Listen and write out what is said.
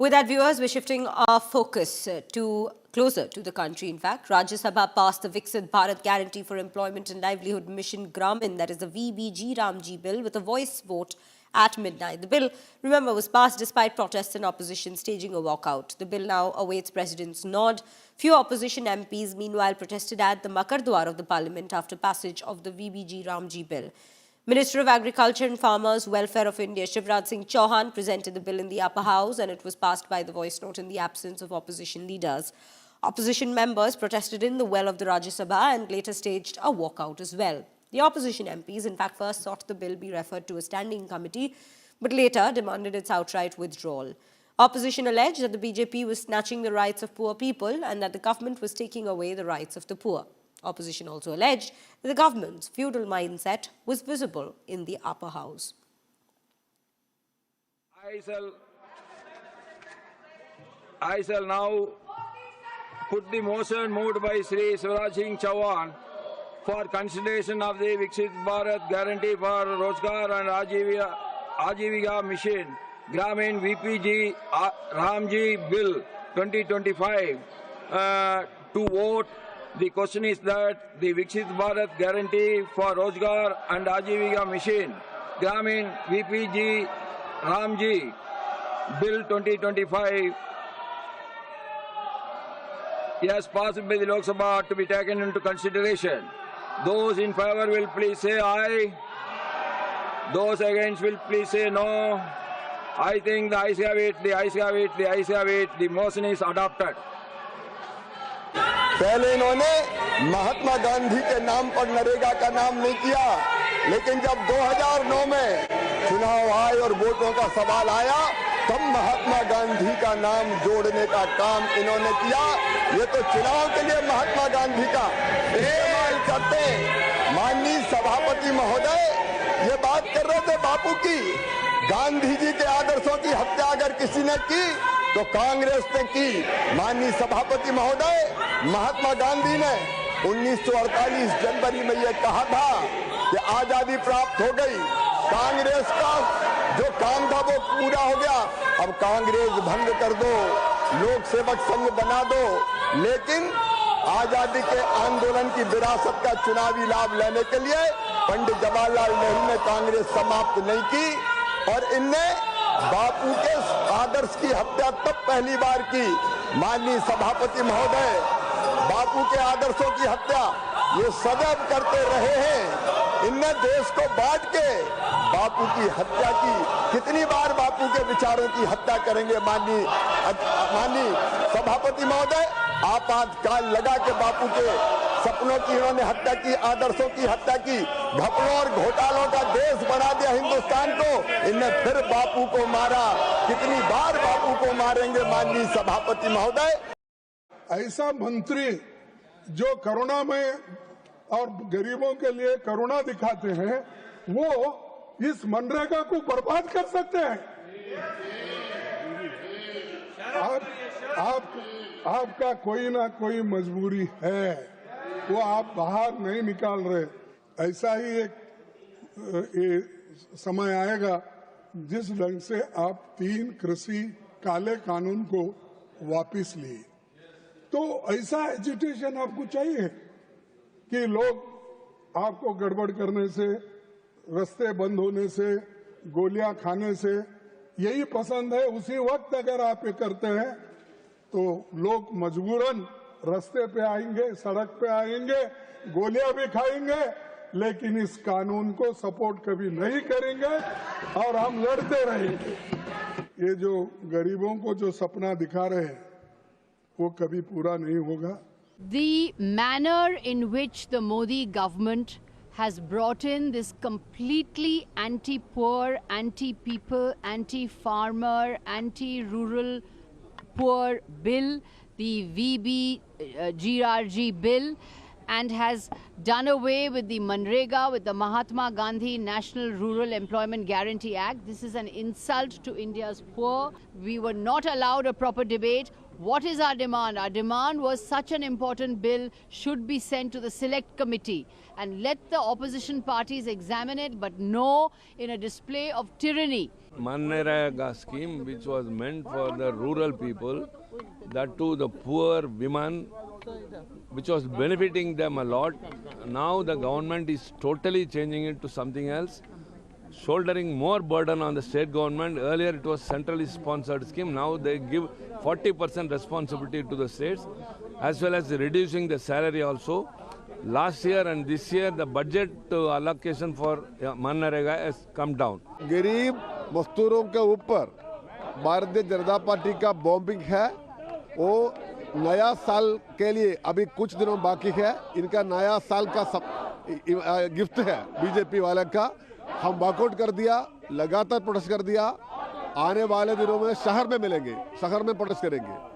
With that, viewers, we're shifting our focus to closer to the country. In fact, Rajya Sabha passed the Viksit Bharat Guarantee for Employment and Livelihood Mission Gramin, that is the VBG Ramji bill, with a voice vote at midnight. The bill, remember, was passed despite protests and opposition staging a walkout. The bill now awaits President's nod. Few opposition MPs, meanwhile, protested at the Makardwar of the Parliament after passage of the VBG Ramji bill. Minister of Agriculture and Farmers Welfare of India, Shivraj Singh Chauhan, presented the bill in the upper house and it was passed by the voice note in the absence of opposition leaders. Opposition members protested in the well of the Rajya Sabha and later staged a walkout as well. The opposition MPs, in fact, first sought the bill be referred to a standing committee, but later demanded its outright withdrawal. Opposition alleged that the BJP was snatching the rights of poor people and that the government was taking away the rights of the poor. Opposition also alleged that the government's feudal mindset was visible in the upper house. I shall now put the motion moved by Shri Shivraj Singh Chauhan for consideration of the Viksit Bharat Guarantee for Rozgar and Ajivika Mission Gramin VPG Ramji Bill 2025 to vote. The question is that the Viksit Bharat Guarantee for Rozgar and Ajivika Mission Gramin VPG Ramji Bill 2025 yes, passed by the Lok Sabha to be taken into consideration. Those in favor will please say aye. Those against will please say no. I think the ayes have it, the ayes have it, the ayes have it. The motion is adopted. पहले इन्होंने महात्मा गांधी के नाम पर नरेगा का नाम नहीं किया, लेकिन जब 2009 में चुनाव आए और वोटों का सवाल आया तब महात्मा गांधी का नाम जोड़ने का काम इन्होंने किया। ये तो चुनाव के लिए महात्मा गांधी का इस्तेमाल करते। माननीय सभापति महोदय ये बात कर रहे थे बापू की, गांधी जी के आदर्शों की हत्या अगर किसी ने की तो कांग्रेस ने की। माननीय सभापति महोदय, महात्मा गांधी ने 1948 जनवरी में यह कहा था कि आजादी प्राप्त हो गई, कांग्रेस का जो काम था वो पूरा हो गया, अब कांग्रेस भंग कर दो, लोक सेवक संघ बना दो। लेकिन आजादी के आंदोलन की विरासत का चुनावी लाभ लेने के लिए पंडित जवाहरलाल नेहरू ने कांग्रेस समाप्त नहीं की और इनने बापू के आदर्श की हत्या तब पहली बार की। माननीय सभापति महोदय, बापू के आदर्शों की हत्या ये सदैव करते रहे हैं। इनने देश को बांट के बापू की हत्या की। कितनी बार बापू के विचारों की हत्या करेंगे? माननीय सभापति महोदय, आपातकाल लगा के बापू के सपनों की इन्होंने हत्या की, आदर्शों की हत्या की, घपलों और घोटालों का देश बना दिया हिंदुस्तान को। इनने फिर बापू को मारा, कितनी बार बापू को मारेंगे? माननीय सभापति महोदय, ऐसा मंत्री जो करुणा में और गरीबों के लिए करुणा दिखाते हैं, वो इस मनरेगा को बर्बाद कर सकते हैं। आपका कोई ना कोई मजबूरी है, वो आप बाहर नहीं निकाल रहे। ऐसा ही एक समय आएगा जिस ढंग से आप 3 कृषि काले कानून को वापस लिए, तो ऐसा एजिटेशन आपको चाहिए कि लोग आपको गड़बड़ करने से, रास्ते बंद होने से, गोलियां खाने से यही पसंद है। उसी वक्त अगर आप ये करते हैं तो लोग मजबूरन रास्ते पे आएंगे, सड़क पे आएंगे, गोलियां भी खाएंगे, लेकिन इस कानून को सपोर्ट कभी नहीं करेंगे और हम लड़ते रहेंगे। ये जो गरीबों को जो सपना दिखा रहे हैं वो कभी पूरा नहीं होगा। The manner in which the Modi government has brought in this completely anti-poor, anti-people, anti-farmer, anti-rural poor bill, the VBGRG bill, and has done away with the Manrega, with the Mahatma Gandhi National Rural Employment Guarantee Act. This is an insult to India's poor. We were not allowed a proper debate. What is our demand? Our demand was such an important bill should be sent to the select committee and let the opposition parties examine it, but no in a display of tyranny. Manrega scheme, which was meant for the rural people, that too the poor women, which was benefiting them a lot. Now the government is totally changing it to something else, shouldering more burden on the state government. Earlier it was centrally sponsored scheme. Now they give 40% responsibility to the states, as well as reducing the salary also. Last year and this year the budget allocation for Manrega has come down. गरीब मजदूरों के ऊपर Bharatiya Janata party का bombing है। वो नया साल के लिए अभी कुछ दिनों बाकी है। इनका नया साल का गिफ्ट है बीजेपी वाले का। हम वॉकआउट कर दिया, लगातार प्रोटेस्ट कर दिया। आने वाले दिनों में शहर में मिलेंगे, शहर में प्रोटेस्ट करेंगे।